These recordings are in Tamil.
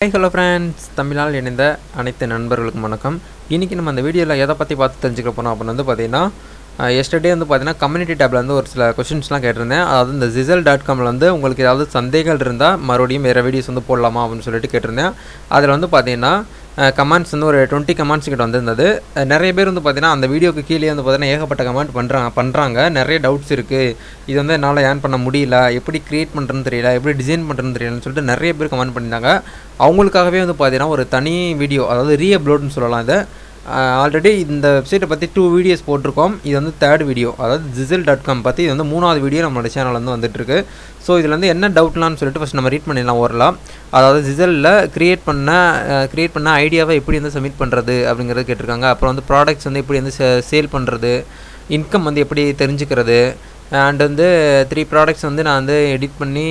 ஹாய் ஹலோ ஃப்ரெண்ட்ஸ், தமிழால் இணைந்த அனைத்து நண்பர்களுக்கும் வணக்கம். இன்றைக்கி நம்ம அந்த வீடியோவில் எதை பற்றி பார்த்து தெரிஞ்சுக்க போனோம் அப்படின்னு வந்து பார்த்தீங்கன்னா, எஸ்டர்டே வந்து பார்த்தீங்கன்னா கம்யூனிட்டி டேப்பில் வந்து ஒரு சில கொஷின்ஸ்லாம் கேட்டிருந்தேன். அதாவது இந்த Zizzle.comல வந்து உங்களுக்கு ஏதாவது சந்தேகங்கள் இருந்தால் மறுபடியும் வேறு வீடியோஸ் வந்து போடலாமா அப்படின்னு சொல்லிட்டு கேட்டிருந்தேன். அதில் வந்து பார்த்தீங்கன்னா கமெண்ட்ஸ் வந்து ஒரு 20 கமெண்ட்ஸ் கிட்ட வந்திருந்தது. நிறைய பேர் வந்து பார்த்தீங்கன்னா அந்த வீடியோக்கு கீழே வந்து பார்த்தீங்கன்னா ஏகப்பட்ட கமெண்ட் பண்ணுறாங்க. நிறைய டவுட்ஸ் இருக்குது. இது வந்து என்னால் ஏர்ன் பண்ண முடியல, எப்படி க்ரியேட் பண்ணுறதுன்னு தெரியல, எப்படி டிசைன் பண்ணுறதுன்னு தெரியலன்னு சொல்லிட்டு நிறைய பேர் கமெண்ட் பண்ணியிருந்தாங்க. அவங்களுக்காகவே வந்து பார்த்தீங்கன்னா ஒரு தனி வீடியோ, அதாவது ரீஅப்லோட்னு சொல்லலாம். இதை ஆல்ரெடி இந்த வெப்சைட்டை பற்றி 2 வீடியோஸ் போட்டிருக்கோம். இது வந்து 3rd வீடியோ, அதாவது Zizzle.com பற்றி இது வந்து 3வது வீடியோ நம்மளோட சேனல் வந்து வந்துட்டுருக்கு. ஸோ இதில் வந்து என்ன டவுட்லான்னு சொல்லிட்டு ஃபஸ்ட் நம்ம ரீட் பண்ணிடலாம் ஓரலாம். அதாவது Zizzleல க்ரியேட் பண்ண ஐடியாவை எப்படி வந்து சப்மிட் பண்ணுறது அப்படிங்கிறது கேட்டிருக்காங்க. அப்புறம் வந்து ப்ராடக்ட்ஸ் வந்து எப்படி வந்து சேல் பண்ணுறது, இன்கம் வந்து எப்படி தெரிஞ்சுக்கிறது, அண்ட் வந்து 3 ப்ராடக்ட்ஸ் வந்து நான் வந்து எடிட் பண்ணி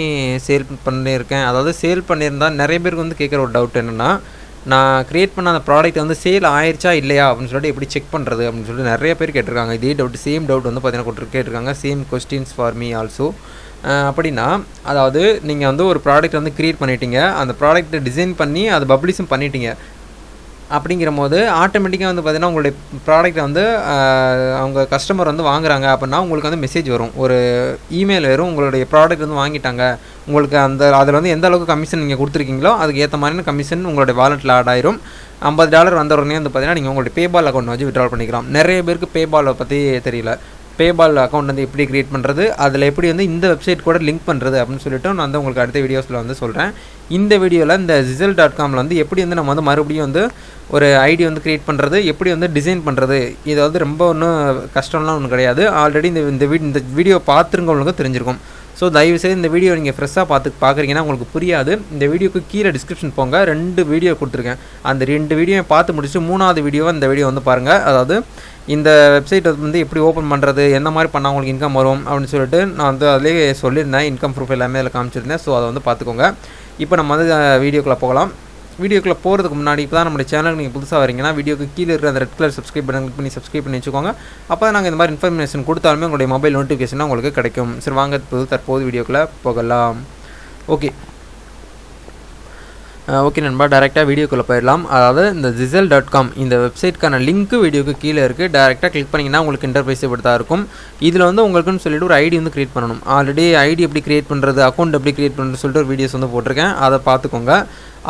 சேல் பண்ணியிருக்கேன். அதாவது சேல் பண்ணியிருந்தால் நிறைய பேருக்கு வந்து கேட்குற ஒரு டவுட் என்னென்னா, நான் க்ரியேட் பண்ண அந்த ப்ராடக்ட் வந்து சேல் ஆயிடுச்சா இல்லையா அப்படின்னு சொல்லிட்டு எப்படி செக் பண்ணுறது அப்படின்னு சொல்லிட்டு நிறைய பேர் கேட்டிருக்காங்க. இதே டவுட், சேம் டவுட் வந்து பார்த்தீங்கன்னா கேட்டிருக்காங்க. Same questions for me also. அப்படின்னா அதாவது நீங்கள் வந்து ஒரு ப்ராடக்ட் வந்து க்ரியேட் பண்ணிட்டீங்க, அந்த ப்ராடக்ட்டை டிசைன் பண்ணி அதை பப்ளிஷும் பண்ணிட்டீங்க. அப்படிங்கிற போது ஆட்டோமேட்டிக்காக வந்து பார்த்தீங்கன்னா உங்களுடைய ப்ராடக்ட்டை வந்து அவங்க கஸ்டமர் வந்து வாங்குறாங்க அப்படின்னா உங்களுக்கு வந்து மெசேஜ் வரும், ஒரு இமெயில் வரும், உங்களுடைய ப்ராடக்ட் வந்து வாங்கிட்டாங்க. உங்களுக்கு அதில் வந்து எந்த அளவுக்கு கமிஷன் நீங்கள் கொடுத்துருக்கீங்களோ அதுக்கு ஏற்ற மாதிரியான கமிஷன் உங்களுடைய வாலெட்டில் ஆட் ஆயிரும். $50 வந்த உடனே வந்து பார்த்தீங்கன்னா நீங்கள் உங்களுடைய பேபால் அக்கௌண்ட் வச்சு விட்ரால் பண்ணிக்கலாம். நிறைய பேருக்கு பேபாலை பற்றி தெரியல. பேபால் அக்கௌண்ட் வந்து எப்படி க்ரியேட் பண்ணுறது, அதில் எப்படி வந்து இந்த வெப்சைட் கூட லிங்க் பண்ணுறது அப்படின்னு சொல்லிட்டு நான் வந்து உங்களுக்கு அடுத்த வீடியோஸில் வந்து சொல்கிறேன். இந்த வீடியோவில் இந்த Zizzle.comல வந்து எப்படி வந்து நம்ம வந்து மறுபடியும் வந்து ஒரு ஐடி வந்து க்ரியேட் பண்ணுறது, எப்படி வந்து டிசைன் பண்ணுறது, இது வந்து ரொம்ப ஒன்றும் கஷ்டம்லாம் ஒன்றும் கிடையாது. ஆல்ரெடி இந்த வீடியோ பார்த்துருங்கவங்களுக்கு தெரிஞ்சிருக்கும். ஸோ தயவுசெய்து இந்த வீடியோ நீங்கள் ஃப்ரெஷ்ஷாக பார்க்குறீங்கன்னா உங்களுக்கு புரியாது. இந்த வீடியோக்கு கீழே டிஸ்கிரிப்ஷன் போங்க, 2 வீடியோ கொடுத்துருக்கேன். அந்த 2 வீடியோ பார்த்து முடிச்சுட்டு 3வது வீடியோவை இந்த வீடியோ வந்து பாருங்கள். அதாவது இந்த வெப்சைட் வந்து எப்படி ஓப்பன் பண்ணுறது, எந்த மாதிரி பண்ணால் உங்களுக்கு இன்கம் வரும் அப்படின்னு சொல்லிட்டு நான் வந்து அதிலே சொல்லியிருந்தேன். இன்கம் ப்ரூஃப் எல்லாமே அதில் காமிச்சிருந்தேன். ஸோ அதை வந்து பார்த்துக்கோங்க. இப்போ நம்ம வந்து வீடியோக்குள்ளே போகலாம். வீடியோக்குள்ளே போகிறதுக்கு முன்னாடி இப்போ தான் நம்மளுடைய சேனலுக்கு நீங்கள் புதுசாக வரீங்கன்னா வீடியோக்கு கீழே இருக்கிற அந்த red colour subscribe button click பண்ணி சப்ஸ்கிரைப் பண்ணி வச்சுக்கோங்க. அப்போ தான் நாங்கள் இந்த மாதிரி இன்ஃபர்மேஷன் கொடுத்தாலுமே உங்களுடைய மொபைல் நோட்டிஃபிகேஷனாக உங்களுக்கு கிடைக்கும். சரி, வாங்க தற்போது வீடியோக்குள்ளே போகலாம். ஓகே நண்பா, டேரெக்டாக வீடியோக்குள்ளே போயிடலாம். அதாவது இந்த Zizzle.com இந்த வெப்சைட்க்கான லிங்க்கு வீடியோக்கு கீழே இருக்குது. டேரெக்டாக கிளிக் பண்ணிங்கன்னா உங்களுக்கு இன்டர்ஃபேஸ் இப்படி தான் இருக்கும். இதில் வந்து உங்களுக்குன்னு சொல்லிட்டு ஒரு ஐடி வந்து க்ரியேட் பண்ணணும். ஆல்ரெடி ஐடி எப்படி க்ரியேட் பண்ணுறது, அக்கௌண்ட் எப்படி க்ரியேட் பண்ணுறது சொல்லிட்டு ஒரு வீடியோஸ் வந்து போட்டிருக்கேன். அதை பார்த்துக்கோங்க.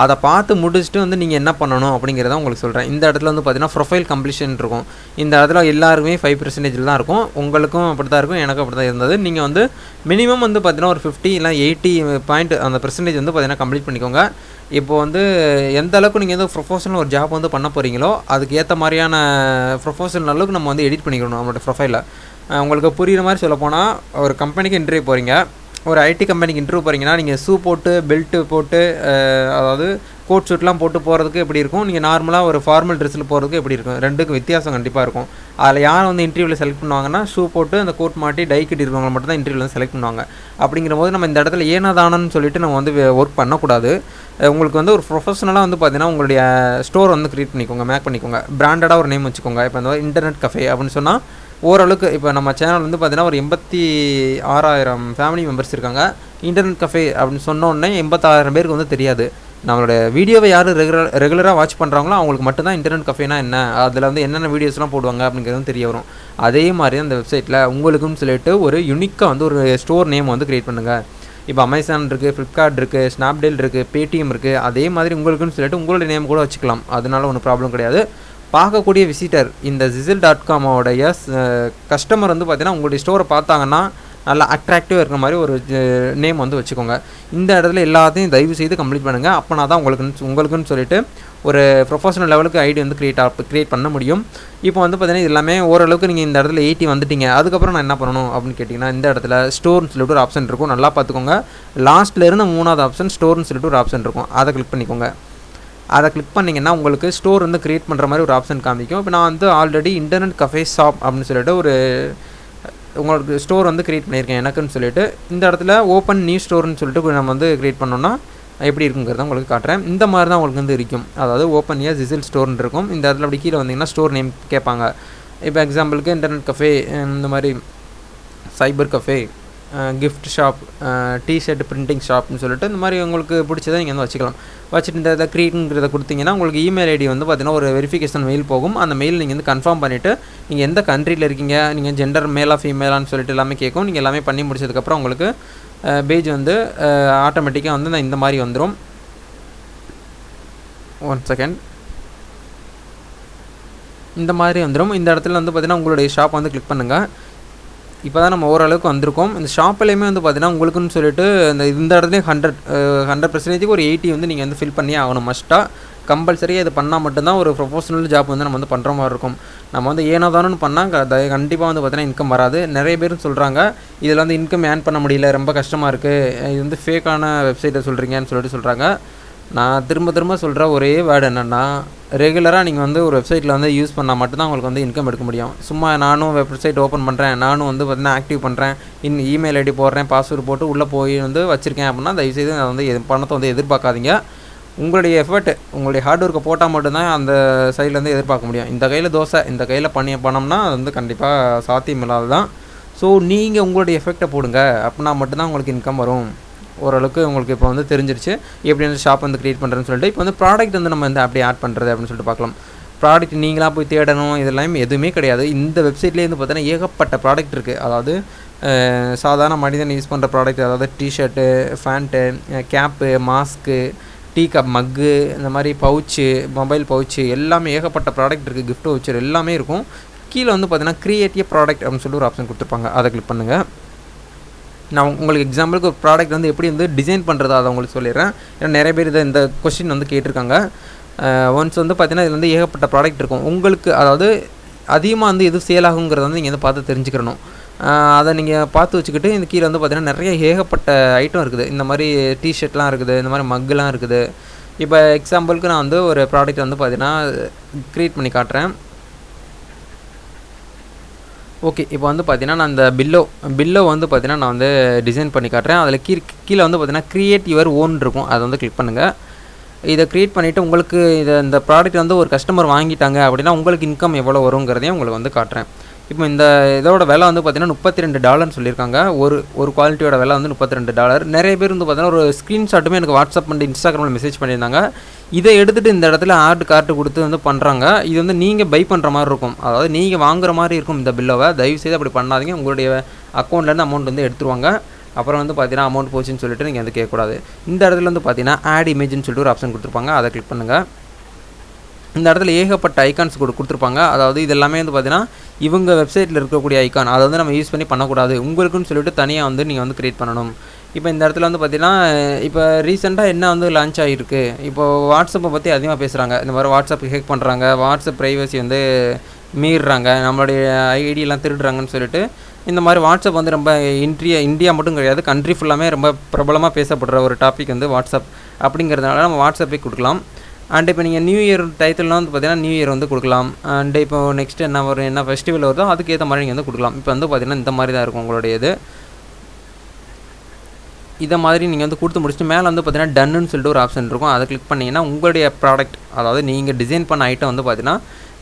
அதை பார்த்து முடிச்சுட்டு வந்து நீங்கள் என்ன பண்ணணும் அப்படிங்கிறத உங்களுக்கு சொல்கிறேன். இந்த இடத்துல வந்து பார்த்தீங்கன்னா ப்ரொஃபைல் கம்ப்ளீஷன் இருக்கும். இந்த இடத்துல எல்லாருக்குமே 5% தான் இருக்கும். உங்களுக்கும் அப்படி தான் இருக்கும், எனக்கும் அப்படி தான் இருந்தது. நீங்கள் வந்து மினிமம் வந்து பார்த்தீங்கன்னா ஒரு 50 இல்லை 80 பாயிண்ட் அந்த பெர்சன்டேஜ் வந்து பார்த்தீங்கன்னா கம்ப்ளீட் பண்ணிக்கோங்க. இப்போ வந்து எந்த அளவுக்கு நீங்கள் வந்து ப்ரொஃபஷனல் ஒரு ஜாப் வந்து பண்ண போகிறீங்களோ அதுக்கு ஏற்ற மாதிரியான ப்ரொஃபஷனல் அளவுக்கு நம்ம வந்து எடிட் பண்ணிக்கணும் நம்மளோட ப்ரொஃபைலில். உங்களுக்கு புரிகிற மாதிரி சொல்ல போனால், ஒரு கம்பெனிக்கு இன்டர்வியூ போகிறீங்க, ஒரு ஐடி கம்பெனிக்கு இன்டர்வியூ போகிறீங்கன்னா நீங்கள் ஷூ போட்டு பெல்ட்டு போட்டு அதாவது கோட் ஷூட்லாம் போட்டு போகிறதுக்கு எப்படி இருக்கும், நீங்கள் நார்மலாக ஒரு ஃபார்மல் ட்ரெஸ்ஸில் போகிறதுக்கு எப்படி இருக்கும், ரெண்டுக்கும் வித்தியாசம் கண்டிப்பாக இருக்கும். அதில் யார் வந்து இன்டர்வியூவில் செலக்ட் பண்ணுவாங்கன்னா, ஷூ போட்டு அந்த கோட் மாட்டி டை கட்டி இருக்கவங்க மட்டும் தான் இன்டர்வியூவில் செலக்ட் பண்ணுவாங்க. அப்படிங்கிற போது நம்ம இந்த இடத்துல ஏனதானன்னு சொல்லிட்டு நம்ம வந்து ஒர்க் பண்ணக்கூடாது. உங்களுக்கு வந்து ஒரு ப்ரொஃபஷனலாக வந்து பார்த்தீங்கன்னா உங்களுடைய ஸ்டோர் வந்து க்ரியேட் பண்ணிக்கோங்க, மேக் பண்ணிக்கோங்க, பிராண்டடாக ஒரு நேம் வச்சுக்கோங்க. இப்போ இந்த இன்டர்நெட் கஃபே அப்படின்னு சொன்னால் ஓரளவுக்கு இப்போ நம்ம சேனல் வந்து பார்த்தீங்கன்னா ஒரு 86,000 ஃபேமிலி மெம்பர்ஸ் இருக்காங்க. இன்டர்நெட் கஃபே அப்படின்னு சொன்னோடனே 86,000 பேருக்கு வந்து தெரியாது. நம்மளோட வீடியோவை யார் ரெகுலராக வாட்ச் பண்ணுறாங்களோ அவங்களுக்கு மட்டும்தான் இன்டர்நெட் கஃபேனா என்ன, அதில் வந்து என்னென்ன வீடியோஸ்லாம் போடுவாங்க அப்படிங்கிறது தெரிய வரும். அதே மாதிரி அந்த வெப்சைட்டில் உங்களுக்குன்னு சொல்லிட்டு ஒரு யூனிக்காக வந்து ஒரு ஸ்டோர் நேம் வந்து க்ரியேட் பண்ணுங்கள். இப்போ அமேசான் இருக்குது, ஃப்ளிப்கார்ட் இருக்குது, ஸ்னாப்டீல் இருக்குது, பேடிஎம் இருக்குது. அதே மாதிரி உங்களுக்குன்னு சொல்லிட்டு உங்களுடைய நேம் கூட வச்சுக்கலாம். அதனால ஒன்றும் ப்ராப்ளம் கிடையாது. பார்க்கக்கூடிய விசிட்டர் இந்த Zizzle.comோடைய கஸ்டமர் வந்து பார்த்தீங்கன்னா உங்களுடைய ஸ்டோரை பார்த்தாங்கன்னா நல்லா அட்ராக்டிவாக இருக்கிற மாதிரி ஒரு நேம் வந்து வச்சுக்கோங்க. இந்த இடத்துல எல்லாத்தையும் தயவு செய்து கம்ப்ளீட் பண்ணுங்கள். அப்போனா தான் உங்களுக்குன்னு சொல்லிட்டு ஒரு ப்ரொஃபஷனல் லெவலுக்கு ஐடி வந்து க்ரியேட் பண்ண முடியும். இப்போ வந்து பார்த்தீங்கன்னா இது எல்லாமே ஓரளவுக்கு நீங்கள் இந்த இடத்துல 80 வந்துட்டீங்க. அதுக்கப்புறம் நான் என்ன பண்ணணும் அப்படின்னு கேட்டிங்கன்னா, இந்த இடத்துல ஸ்டோர்னு சொல்லிட்டு ஒரு ஆப்ஷன் இருக்கும். நல்லா பார்த்துக்கோங்க. லாஸ்ட்லேருந்து 3வது ஆப்ஷன் ஸ்டோர்னு சொல்லிட்டு ஒரு ஆப்ஷன் இருக்கும். அதை கிளிக் பண்ணிக்கோங்க. அதை கிளிக் பண்ணிங்கன்னா உங்களுக்கு ஸ்டோர் வந்து க்ரியேட் பண்ணுற மாதிரி ஒரு ஆப்ஷன் காமிக்கும். இப்போ நான் வந்து ஆல்ரெடி இன்டர்நெட் கஃபே ஷாப் அப்படின்னு சொல்லிட்டு ஒரு உங்களுக்கு ஸ்டோர் வந்து க்ரியேட் பண்ணியிருக்கேன் எனக்குன்னு சொல்லிட்டு. இந்த இடத்துல ஓப்பன் நியூ ஸ்டோர்னு சொல்லிட்டு நம்ம வந்து க்ரியேட் பண்ணோன்னா எப்படி இருக்குங்கிறத உங்களுக்கு காட்டுறேன். இந்த மாதிரி தான் உங்களுக்கு வந்து இருக்கும். அதாவது ஓப்பன் Zizzle ஸ்டோர்னு இருக்கும். இந்த இடத்துல அப்படி கீழே வந்தீங்கன்னா ஸ்டோர் நேம் கேட்பாங்க. இப்போ எக்ஸாம்பிளுக்கு இன்டர்நெட் கஃபே, இந்த மாதிரி cyber cafe, gift shop, T-shirt printing ஷாப்னு சொல்லிட்டு இந்த மாதிரி உங்களுக்கு பிடிச்சதை நீங்கள் வந்து வச்சுக்கலாம். வச்சுட்டு இந்த இதை க்ரியேட்டுங்கிறத கொடுத்தீங்கன்னா உங்களுக்கு இமெயில் ஐடி வந்து பார்த்தீங்கன்னா ஒரு வெரிஃபிகேஷன் மெயில் போகும். அந்த மெயில் நீங்கள் வந்து கன்ஃபார்ம் பண்ணிவிட்டு நீங்கள் எந்த கண்ட்ரியில் இருக்கீங்க, நீங்கள் ஜெண்டர் மேலா ஃபீமேலான்னு சொல்லிட்டு எல்லாமே கேட்கும். நீங்கள் எல்லாமே பண்ணி முடிச்சதுக்கப்புறம் உங்களுக்கு பேஜ் வந்து ஆட்டோமேட்டிக்காக வந்து இந்த மாதிரி வந்துடும். 1 செகண்ட். இந்த மாதிரி வந்துடும். இந்த இடத்துல வந்து பார்த்தீங்கன்னா உங்களுடைய ஷாப் வந்து கிளிக் பண்ணுங்கள். இப்போ தான் நம்ம ஓரளவுக்கு வந்திருக்கோம். இந்த ஷாப்லேயுமே வந்து பார்த்தீங்கன்னா உங்களுக்குன்னு சொல்லிட்டு இந்த இடத்துலையும் 100% ஒரு 80 வந்து நீங்கள் வந்து ஃபில் பண்ணி ஆகணும். மஸ்ட்டாக கம்பல்சரியாக இது பண்ணால் மட்டும்தான் ஒரு ப்ரொஃபஷனல் ஜாப் வந்து நம்ம வந்து பண்ணுற மாதிரி இருக்கும். நம்ம வந்து ஏனோ தானோன்னு பண்ணால் கண்டிப்பாக வந்து பார்த்தீங்கன்னா இன்கம் வராது. நிறைய பேர் சொல்கிறாங்க இதில் வந்து இன்கம் ஏர்ன் பண்ண முடியல, ரொம்ப கஷ்டமாக இருக்குது, இது வந்து ஃபேக்கான வெப்சைட்டை சொல்கிறீங்கன்னு சொல்கிறாங்க. நான் திரும்ப சொல்கிற ஒரே வேர்டு என்னென்னா, ரெகுலராக நீங்கள் வந்து ஒரு வெப்சைட்டில் வந்து யூஸ் பண்ணால் மட்டும்தான் உங்களுக்கு வந்து இன்கம் எடுக்க முடியும். சும்மா நானும் வெப்சைட் ஓப்பன் பண்ணுறேன், நானும் வந்து பார்த்தீங்கன்னா ஆக்டிவ் பண்ணுறேன், இமெயில் ஐடி போடுறேன், பாஸ்வேர்டு போட்டு உள்ளே போய் வந்து வச்சுருக்கேன் அப்படின்னா தயவுசெய்து அதை வந்து பணத்தை வந்து எதிர்பார்க்காதீங்க. உங்களுடைய எஃபர்ட், உங்களுடைய ஹார்ட் ஒர்க்கை போட்டால் மட்டும்தான் அந்த சைட்லேருந்து எதிர்பார்க்க முடியும். இந்த கையில் தோசை, இந்த கையில் பணம்னா அது வந்து கண்டிப்பாக சாத்தியம் இல்லாது தான். ஸோ நீங்கள் உங்களுடைய எஃபெக்டை போடுங்க, அப்படின்னா மட்டும்தான் உங்களுக்கு இன்கம் வரும். ஓரளவுக்கு உங்களுக்கு இப்போ வந்து தெரிஞ்சிருச்சு எப்படி வந்து ஷாப் வந்து க்ரியேட் பண்ணுறேன்னு சொல்லிட்டு. இப்போ வந்து ப்ராடக்ட் வந்து நம்ம வந்து அப்படி ஆட் பண்ணுறது அப்படின்னு சொல்லிட்டு பார்க்கலாம். ப்ராடக்ட் நீங்களாக போய் தேடணும் இதெல்லாம் எதுவுமே கிடையாது. இந்த வெப்சைட்லேயே வந்து பார்த்தீங்கன்னா ஏகப்பட்ட ப்ராடக்ட் இருக்குது. அதாவது சாதாரண மனிதன் யூஸ் பண்ணுற ப்ராடக்ட், அதாவது tshirt, pant, cap, mask, tea cup, mug, இந்த மாதிரி பவுச்சு, மொபைல் பவுச்சு, எல்லாமே ஏகப்பட்ட ப்ராடக்ட் இருக்குது. கிஃப்ட் வவுச்சர் எல்லாமே இருக்கும். கீழே வந்து பார்த்தீங்கன்னா க்ரியேட் எ ப்ராடக்ட் அப்படின்னு சொல்லி ஒரு ஆப்ஷன் கொடுத்துருப்பாங்க. அதை கிளிக் பண்ணுங்கள். நான் உங்களுக்கு எக்ஸாம்பிளுக்கு ஒரு ப்ராடக்ட் வந்து எப்படி வந்து டிசைன் பண்ணுறது அதை உங்களுக்கு சொல்லிடுறேன். ஏன்னா நிறைய பேர் இந்த கொஸ்டின் வந்து கேட்டிருக்காங்க. ஒன்ஸ் வந்து பார்த்தீங்கன்னா இதில் வந்து ஏகப்பட்ட ப்ராடக்ட் இருக்கும். உங்களுக்கு அதாவது அதிகமாக வந்து எது சேல் ஆகுங்கிறத வந்து நீங்கள் வந்து பார்த்து தெரிஞ்சுக்கிறணும். அதை நீங்கள் பார்த்து வச்சுக்கிட்டு இந்த கீழே வந்து பார்த்தீங்கன்னா நிறைய ஏகப்பட்ட ஐட்டம் இருக்குது. இந்த மாதிரி டிஷர்ட்லாம் இருக்குது, இந்த மாதிரி மக்குலாம் இருக்குது. இப்போ எக்ஸாம்பிளுக்கு நான் வந்து ஒரு ப்ராடக்ட் வந்து பார்த்தீங்கன்னா க்ரியேட் பண்ணி காட்டுறேன். ஓகே, இப்போ வந்து பார்த்தீங்கன்னா நான் இந்த பில்லோ வந்து பார்த்தீங்கன்னா நான் வந்து டிசைன் பண்ணி காட்டுறேன். அதில் கீழே வந்து பார்த்தீங்கன்னா க்ரியேட் யுவர் ஓன் இருக்கும். அதை வந்து கிளிக் பண்ணுங்கள். இதை க்ரியேட் பண்ணிவிட்டு உங்களுக்கு இந்த ப்ராடக்ட் வந்து ஒரு கஸ்டமர் வாங்கிட்டாங்க அப்படின்னா உங்களுக்கு இன்கம் எவ்வளோ வருங்கிறதையும் உங்களுக்கு வந்து காட்டுறேன். இப்போ இந்த இதோட விலை வந்து பார்த்தீங்கன்னா $32 சொல்லியிருக்காங்க. ஒரு குவாலிட்டியோட விலை வந்து $32. நிறைய பேர் வந்து பார்த்தீங்கன்னா ஒரு ஸ்க்ரீன்ஷாட்டுமே எனக்கு வாட்ஸ்அப் பண்ணி இன்ஸ்டாகிராமில் மெசேஜ் பண்ணியிருந்தாங்க. இதை எடுத்துகிட்டு இந்த இடத்துல கார்டு கொடுத்து வந்து பண்ணுறாங்க. இது வந்து நீங்கள் பை பண்ணுற மாதிரி இருக்கும், அதாவது நீங்கள் வாங்குற மாதிரி இருக்கும். இந்த பில்லோவை தயவுசெய்து அப்படி பண்ணாதீங்க. உங்களுடைய அக்கௌண்ட்லேருந்து அமௌண்ட் வந்து எடுத்துருவாங்க. அப்புறம் வந்து பார்த்தீங்கன்னா அமௌண்ட் போச்சுன்னு சொல்லிட்டு நீங்கள் வந்து கேட்கக்கூடாது. இந்த இடத்துல வந்து பார்த்தீங்கன்னா ஆட் இமேஜ்னு சொல்லிட்டு ஒரு ஆப்ஷன் கொடுத்துருப்பாங்க. அதை கிளிக் பண்ணுங்கள். இந்த இடத்துல ஏகப்பட்ட ஐக்கான்ஸ் கொடுத்துருப்பாங்க. அதாவது இது எல்லாமே வந்து பார்த்தீங்கன்னா இவங்க வெப்சைட்டில் இருக்கக்கூடிய ஐக்கான், அதை வந்து நம்ம யூஸ் பண்ணி பண்ணக்கூடாது. உங்களுக்குன்னு சொல்லிட்டு தனியாக வந்து நீங்கள் வந்து க்ரியேட் பண்ணணும். இப்போ இந்த இடத்துல வந்து பார்த்தீங்கன்னா இப்போ ரீசெண்டாக என்ன வந்து லான்ச் ஆகிருக்கு, இப்போது வாட்ஸ்அப்பை பற்றி அதிகமாக பேசுகிறாங்க. இந்த மாதிரி வாட்ஸ்அப் ஹேக் பண்ணுறாங்க, வாட்ஸ்அப் ப்ரைவசி வந்து மீறுறாங்க, நம்மளுடைய ஐடியெல்லாம் திருடுறாங்கன்னு சொல்லிட்டு இந்த மாதிரி வாட்ஸ்அப் வந்து ரொம்ப இந்தியா மட்டும் கிடையாது, கண்ட்ரி ஃபுல்லாமே ரொம்ப பிரபலமாக பேசப்படுற ஒரு டாபிக் வந்து வாட்ஸ்அப். அப்படிங்கிறதுனால நம்ம வாட்ஸ்அப்பே கொடுக்கலாம். அண்ட் இப்போ நீங்கள் நியூ இயர் டைத்தில்லாம் வந்து பார்த்தீங்கன்னா நியூ இயர் வந்து கொடுக்கலாம். அண்ட் இப்போ நெக்ஸ்ட் என்ன ஃபெஸ்டிவல் வருதோ அதுக்கேற்ற மாதிரி நீங்கள் வந்து கொடுக்கலாம். இப்போ வந்து பார்த்தீங்கன்னா இந்த மாதிரி தான் இருக்கும் உங்களுடைய இது. இதை மாதிரி நீங்கள் வந்து கொடுத்து முடிச்சுட்டு மேலே வந்து பார்த்தீங்கன்னா டன்னுன்னு சொல்லிட்டு ஒரு ஆப்ஷன் இருக்கும். அதை கிளிக் பண்ணிங்கன்னா உங்களுடைய ப்ராடக்ட், அதாவது நீங்கள் டிசைன் பண்ண ஐட்டம் வந்து பார்த்தீங்கன்னா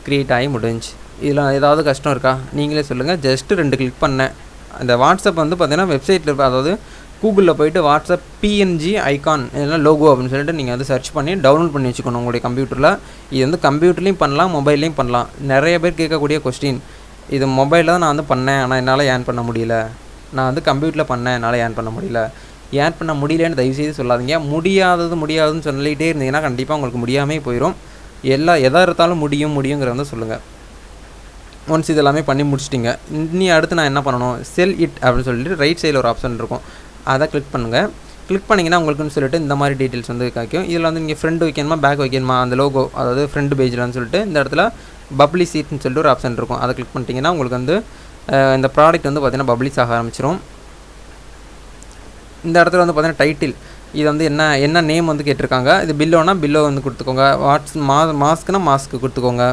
க்ரியேட் ஆகி முடிஞ்சு. இதில் ஏதாவது கஷ்டம் இருக்கா நீங்களே சொல்லுங்கள். ஜஸ்ட்டு 2 கிளிக் பண்ணேன். அந்த வாட்ஸ்அப் வந்து பார்த்தீங்கன்னா வெப்சைட்டில், அதாவது கூகுளில் போய்ட்டு வாட்ஸ்அப் பிஎன்ஜி ஐகான் இல்லைனா லோகோ அப்படின்னு சொல்லிட்டு நீங்கள் வந்து சர்ச் பண்ணி டவுன்லோட் பண்ணி வச்சுக்கணும் உங்களுடைய கம்ப்யூட்டரில். இது வந்து கம்ப்யூட்டர்லேயும் பண்ணலாம், மொபைல்லையும் பண்ணலாம். நிறைய பேர் கேட்கக்கூடிய கொஸ்டின், இது மொபைலில் தான் நான் வந்து பண்ணேன் ஆனால் என்னால் ஏர்ன் பண்ண முடியல, நான் வந்து கம்ப்யூட்டரில் பண்ணேன் என்னால் ஏர்ன் பண்ண முடியல. ஏர்ன் பண்ண முடியலன்னு தயவுசெய்து சொல்லாதீங்க. முடியாதுன்னு சொல்லிகிட்டே இருந்தீங்கன்னா கண்டிப்பாக உங்களுக்கு முடியாமல் போயிடும். எதாக இருந்தாலும் முடியுங்கிறத வந்து சொல்லுங்கள். ஒன்ஸ் இது எல்லாமே பண்ணி முடிச்சிட்டிங்க, இனி அடுத்து நான் என்ன பண்ணணும், செல் இட் அப்படின்னு சொல்லிட்டு ரைட் சைடில் ஒரு ஆப்ஷன் இருக்கும். அதை கிளிக் பண்ணுங்கள். கிளிக் பண்ணிங்கன்னா உங்களுக்குன்னு சொல்லிட்டு இந்த மாதிரி டீட்டெயில்ஸ் வந்து கிடைக்கும். இதில் வந்து நீங்கள் ஃப்ரெண்டு வைக்கணுமா பேக் வைக்கணுமா, அந்த லோகோ, அதாவது ஃப்ரெண்டு பேஜ்லான்னு சொல்லிட்டு இந்த இடத்துல பப்ளி சீட்னு சொல்லிட்டு ஒரு ஆப்ஷன் இருக்கும். அதை கிளிக் பண்ணிட்டீங்கன்னா உங்களுக்கு வந்து இந்த ப்ராடக்ட் வந்து பார்த்திங்கன்னா பப்ளிஸ் ஆக ஆரம்பிச்சிடும். இந்த இடத்துல வந்து பார்த்திங்கன்னா டைட்டில், இது வந்து என்ன நேம் வந்து கேட்டிருக்காங்க. இது பில்லோ வந்து கொடுத்துக்கோங்க. மாஸ்க்குனா மாஸ்க்கு கொடுத்துக்கோங்க.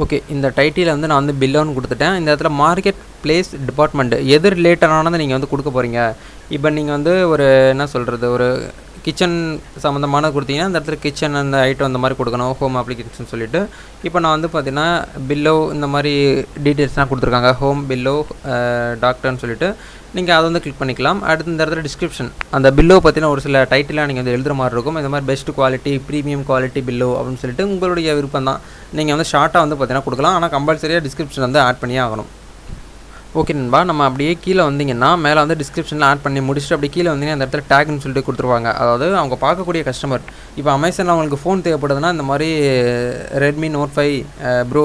ஓகே, இந்த டைட்டில் வந்து நான் வந்து பில்லோன்னு கொடுத்துட்டேன். இந்த இடத்துல மார்க்கெட் பிளேஸ் டிபார்ட்மெண்ட் எது ரிலேட்டடானது நீங்கள் வந்து கொடுக்க போகிறீங்க. இப்போ நீங்கள் வந்து ஒரு என்ன சொல்கிறது, ஒரு கிச்சன் சம்மந்தமான கொடுத்தீங்கன்னா இந்த இடத்துல கிச்சன் அந்த ஐட்டம் அந்த மாதிரி கொடுக்கணும், ஹோம் அப்ளிகேஷன் சொல்லிவிட்டு. இப்போ நான் வந்து பார்த்தீங்கன்னா பில்லோ இந்த மாதிரி டீட்டெயில்ஸ்லாம் கொடுத்துருக்காங்க, ஹோம் பில்லோ டாக்டர்னு சொல்லிட்டு நீங்கள் அதை வந்து கிளிக் பண்ணிக்கலாம். அடுத்து இந்த இடத்துல டிஸ்கிரிப்ஷன் அந்த பில்லோ பற்றின ஒரு சில டைட்டிலாக நீங்கள் வந்து எழுதுகிற மாதிரி இருக்கும். இந்த மாதிரி best quality, premium quality pillow அப்படின்னு சொல்லிட்டு உங்களுடைய விருப்பம் தான். நீங்கள் வந்து ஷார்ட்டாக வந்து பார்த்தீங்கன்னா கொடுக்கலாம், ஆனால் கம்பல்சரியாக டிஸ்கிரிப்ஷன் வந்து ஆட் பண்ணியே ஆகணும். ஓகே நண்பா, நம்ம அப்படியே கீழே வந்தீங்கன்னா மேலே வந்து டிஸ்கிரிப்ஷனில் ஆட் பண்ணி முடிச்சுட்டு அப்படி கீழே வந்தீங்கன்னா அந்த இடத்துல டேக்னு சொல்லிட்டு கொடுத்துருவாங்க. அதாவது அவங்க பார்க்கக்கூடிய கஸ்டமர் இப்போ அமேசானில் அவங்களுக்கு ஃபோன் தேவைப்படுதுன்னா இந்த மாதிரி ரெட்மி நோட் 5 ப்ரோ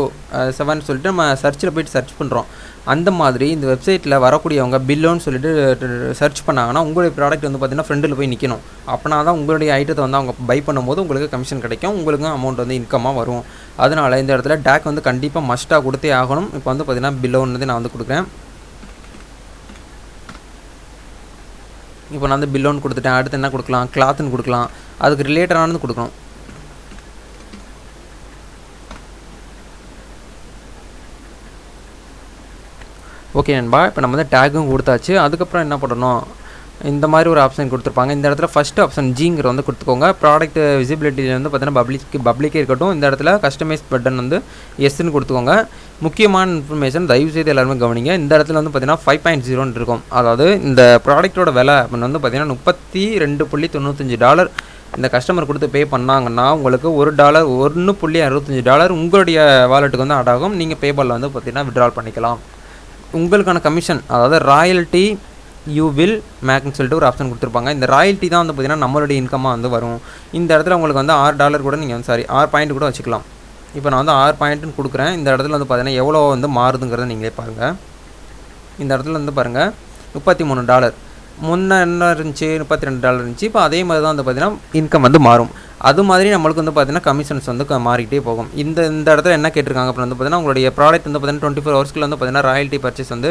7 சொல்லிட்டு நம்ம சர்ச்சில் போய்ட்டு சர்ச் பண்ணுறோம். அந்த மாதிரி இந்த வெப்சைட்டில் வரக்கூடியவங்க பில்லோன்னு சொல்லிட்டு சர்ச் பண்ணாங்கன்னா உங்களுடைய ப்ராடக்ட் வந்து பார்த்திங்கன்னா ஃப்ரெண்டில் போய் நிற்கணும். அப்படின்னா தான் உங்களுடைய ஐட்டத்தை வந்து அவங்க பை பண்ணும்போது உங்களுக்கு கமிஷன் கிடைக்கும், உங்களுக்கும் அமௌண்ட் வந்து இன்கமாக வரும். அதனால் இந்த இடத்துல டேக் வந்து கண்டிப்பாக மஸ்ட்டாக கொடுத்தே ஆகணும். இப்போ வந்து பார்த்திங்கன்னா பில்லோன்னு வந்து நான் வந்து கொடுக்குறேன். இப்போ நான் வந்து பில்லோன்னு கொடுத்துட்டேன். அடுத்து என்ன கொடுக்கலாம், கிளாத்துன்னு கொடுக்கலாம், அதுக்கு ரிலேட்டடானது கொடுக்கணும். ஓகே நண்பா, இப்போ நம்ம வந்து டேக்கும் கொடுத்தாச்சு. அதுக்கப்புறம் என்ன பண்ணணும், இந்த மாதிரி ஒரு ஆப்ஷன் கொடுத்துருப்பாங்க. இந்த இடத்துல ஃபஸ்ட்டு ஆப்ஷன் ஜிங்கிற வந்து கொடுத்துக்கோங்க. ப்ராடக்ட் விசிபிலிட்டியில் வந்து பார்த்தீங்கன்னா பப்ளிக்கே இருக்கட்டும். இந்த இடத்துல கஸ்டமைஸ் பட்டன் வந்து எஸ்ன்னு கொடுத்துக்கோங்க. முக்கியமான இன்ஃபர்மேஷன் தயவுசெய்து எல்லாருமே கவனிங்க. இந்த இடத்துல வந்து பார்த்தீங்கன்னா 5.0 இருக்கும். அதாவது இந்த ப்ராடக்ட்டோட விலை அப்படின்னு வந்து பார்த்தீங்கன்னா $32.95 இந்த கஸ்டமர் கொடுத்து பே பண்ணாங்கன்னா உங்களுக்கு $1 $1.65 உங்களுடைய வாலெட்டுக்கு வந்து ஆட் ஆகும். நீங்கள் பேபாலில் வந்து பார்த்தீங்கன்னா விட்ரால் பண்ணிக்கலாம். உங்களுக்கான கமிஷன் அதாவது ராயல்ட்டி யூ வில் மேக்னு சொல்லிட்டு ஒரு ஆப்ஷன் கொடுத்துருப்பாங்க. இந்த ராயல்ட்டி தான் வந்து பார்த்திங்கன்னா நம்மளுடைய இன்கமாக வந்து வரும். இந்த இடத்துல உங்களுக்கு வந்து $6 கூட நீங்கள் வந்து 6 பாயிண்ட் கூட வச்சுக்கலாம். இப்போ நான் வந்து 6 பாயிண்ட்டுன்னு கொடுக்குறேன். இந்த இடத்துல வந்து பார்த்தீங்கன்னா எவ்வளோ வந்து மாறுதுங்கிறத நீங்களே பாருங்கள். இந்த இடத்துல வந்து பாருங்கள் $33 முன்னே என்ன இருந்துச்சு, $32 இருந்துச்சு. இப்போ அதே மாதிரி தான் வந்து பார்த்திங்கன்னா இன்கம் வந்து மாறும். அது மாதிரி நம்மளுக்கு வந்து பார்த்திங்கன்னா கமிஷன்ஸ் வந்து மாறிக்கிட்டே போகும். இந்த இடத்துல என்ன கேட்டிருக்காங்க அப்படின்னு வந்து பார்த்திங்கன்னா உங்களுடைய ப்ராடக்ட் வந்து பார்த்திங்கன்னா 24 ஹவர்ஸ்க்குள்ள வந்து பார்த்திங்கன்னா ராயல்ட்டி பர்ச்சேஸ் வந்து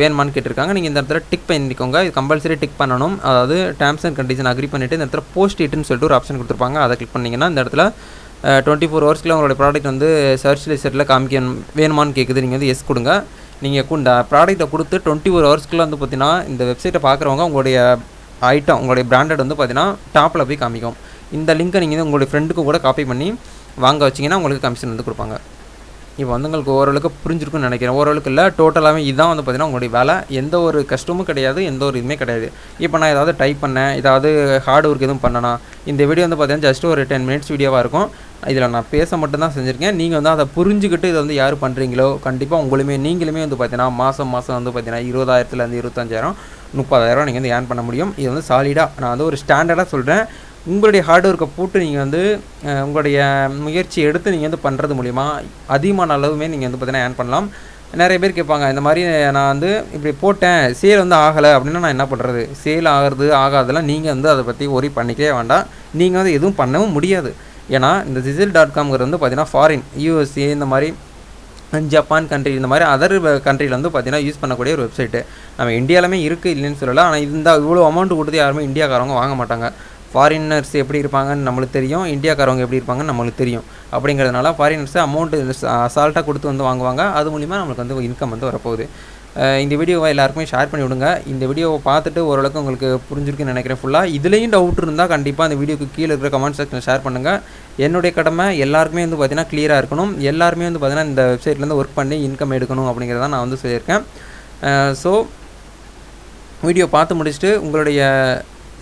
வேணுமான்னு கேட்டிருக்காங்க. நீங்கள் இந்த இடத்துல டிக் பண்ணிக்கோங்க. இது கம்பல்சரி டிக் பண்ணணும். அதாவது டேர்ம்ஸ் அண்ட் கண்டிஷன் அக்ரி பண்ணிவிட்டு இந்த இடத்துல போஸ்ட் இட்னு சொல்லிட்டு ஒரு ஆப்ஷன் கொடுத்துருப்பாங்க. அதை கிளிக் பண்ணிங்கன்னா இந்த இடத்துல 24 ஹவர்ஸ்க்குள்ள உங்களுடைய ப்ராடக்ட் வந்து சர்ச் லிஸ்ட்டில் காமிக்கணும் வேணுமான்னு கேட்குது. நீங்கள் வந்து எஸ் கொடுங்க. நீங்கள் இந்த ப்ராடக்ட்டை கொடுத்து 24 ஹவர்ஸ்க்குள்ளே வந்து பார்த்திங்கன்னா இந்த வெப்சைட்டை பார்க்குறவங்க உங்களுடைய ஐட்டம் உங்களுடைய பிராண்டட் வந்து பார்த்திங்கன்னா டாப்பில் போய் காமிக்கும். இந்த லிங்க்கை நீங்கள் வந்து உங்களுடைய ஃப்ரெண்டுக்கு கூட காப்பி பண்ணி வாங்க வச்சிங்கன்னா உங்களுக்கு கமிஷன் வந்து கொடுப்பாங்க. இப்போ வந்து உங்களுக்கு ஓரளவுக்கு புரிஞ்சிருக்குன்னு நினைக்கிறேன். ஓரளவுக்கு இல்லை, டோட்டலாகவே இதுதான் வந்து பார்த்திங்கன்னா உங்களுடைய வேலை. எந்த ஒரு கஷ்டமும் கிடையாது, எந்த ஒரு இதுவுமே கிடையாது. இப்போ நான் ஏதாவது டைப் பண்ணேன், ஏதாவது ஹார்ட் ஒர்க் எதுவும் பண்ணனா இந்த வீடியோ வந்து பார்த்திங்கன்னா ஜஸ்ட் ஒரு 10 மினிட்ஸ் வீடியோவாக இருக்கும். இதில் நான் பேச மட்டும்தான் செஞ்சுருக்கேன். நீங்கள் வந்து அதை புரிஞ்சுக்கிட்டு இதை வந்து யார் பண்ணுறீங்களோ கண்டிப்பாக நீங்களுமே வந்து பார்த்தீங்கன்னா மாதம் வந்து பார்த்தீங்கன்னா 20,000 25,000 30,000 நீங்கள் வந்து ஏர்ன் பண்ண முடியும். இது வந்து சாலிடாக நான் வந்து ஒரு ஸ்டாண்டர்டாக சொல்கிறேன். உங்களுடைய ஹார்ட் ஒர்க்கை போட்டு நீங்கள் வந்து உங்களுடைய முயற்சி எடுத்து நீங்கள் வந்து பண்ணுறது மூலிமா அதிகமான அளவுமே நீங்கள் வந்து பார்த்தீங்கன்னா ஏர்ன் பண்ணலாம். நிறைய பேர் கேட்பாங்க, இந்த மாதிரி நான் வந்து இப்படி போட்டேன் சேல் வந்து ஆகலை அப்படின்னா நான் என்ன பண்ணுறது, சேல் ஆகாதெல்லாம் நீங்கள் வந்து அதை பற்றி ஒரி பண்ணிக்கவே வேண்டாம். நீங்கள் வந்து எதுவும் பண்ணவும் முடியாது. ஏன்னா இந்த Sizzle.comங்கிறது வந்து பார்த்தீங்கன்னா ஃபாரின் USA இந்த மாதிரி ஜப்பான் கண்ட்ரி இந்த மாதிரி அதர் கண்ட்ரியில் வந்து பார்த்தீங்கன்னா யூஸ் பண்ணக்கூடிய ஒரு வெப்சைட்டு. நம்ம இந்தியாவிலுமே இருக்குது இல்லைன்னு சொல்லலை. ஆனால் இவ்வளோ அமௌண்ட் கொடுத்து யாருமே இந்தியாக்காரவங்க வாங்க மாட்டாங்க. ஃபாரினர்ஸ் எப்படி இருப்பாங்கன்னு நம்மளுக்கு தெரியும், இந்தியாக்காரவங்க எப்படி இருப்பாங்கன்னு நம்மளுக்கு தெரியும். அப்படிங்கிறதுனால ஃபாரினர்ஸ் அமௌண்ட்டு அசால்ட்டாக கொடுத்து வந்து வாங்குவாங்க. அது மூலிமா நம்மளுக்கு வந்து இன்கம் வந்து வரப்போகுது. இந்த வீடியோவை எல்லாருக்குமே ஷேர் பண்ணி விடுங்க. இந்த வீடியோவை பார்த்துட்டு ஓரளவுக்கு உங்களுக்கு புரிஞ்சிருக்குன்னு நினைக்கிறேன் ஃபுல்லாக. இதுலேயும் டவுட் இருந்தால் கண்டிப்பாக அந்த வீடியோக்கு கீழே இருக்கிற கமெண்ட் செக்ஷனில் ஷேர் பண்ணுங்கள். என்னுடைய கடமை எல்லாருக்குமே வந்து பார்த்திங்கன்னா கிளியராக இருக்கணும். எல்லாருமே வந்து பார்த்திங்கன்னா இந்த வெப்சைட்லேருந்து ஒர்க் பண்ணி இன்கம் எடுக்கணும் அப்படிங்கிறத நான் வந்து சொல்லியிருக்கேன். ஸோ வீடியோ பார்த்து முடிச்சுட்டு உங்களுடைய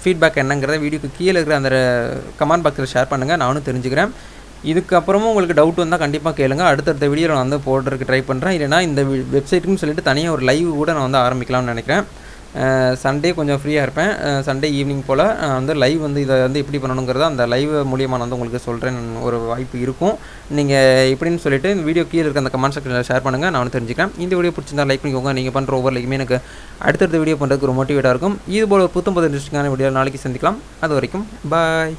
ஃபீட்பேக் என்னங்கிறத வீடியோக்கு கீழே இருக்கிற அந்த கமெண்ட் பாக்ஸில் ஷேர் பண்ணுங்கள், நானும் தெரிஞ்சுக்கிறேன். இதுக்கப்புறமும் உங்களுக்கு டவுட் வந்தால் கண்டிப்பாக கேளுங்க. அடுத்தடுத்த வீடியோவில் நான் வந்து போடுறதுக்கு ட்ரை பண்ணுறேன். இல்லைனா இந்த வெப்சைட்டுன்னு சொல்லிட்டு தனியாக ஒரு லைவ் கூட நான் வந்து ஆரம்பிக்கலாம்னு நினைக்கிறேன். சண்டே கொஞ்சம் ஃப்ரீயாக இருப்பேன். சண்டே ஈவினிங் போல் நான் வந்து லைவ் வந்து இதை வந்து எப்படி பண்ணணுங்கிறத அந்த லைவ் மூலியமாக நான் வந்து உங்களுக்கு சொல்கிறேன். ஒரு வாய்ப்பு இருக்கும். நீங்கள் இப்படின்னு சொல்லிட்டு இந்த வீடியோ கீழே இருக்க அந்த கமெண்ட் செக்ஷனில் ஷேர் பண்ணுங்கள், நான் வந்து தெரிஞ்சுக்கிறேன். இந்த வீடியோ பிடிச்சிருந்தா லைக் பண்ணிக்கோங்க. நீங்கள் பண்ணுற ஒவ்வொரு லைக்குமே எனக்கு அடுத்தடுத்த வீடியோ பண்ணுறதுக்கு ஒரு மோட்டிவேட்டாக இருக்கும். இது போல் புத்தம் புது இன்ட்ரெஸ்டிங்கான வீடியோ நாளைக்கு சந்திக்கலாம். அது வரைக்கும் பாய்.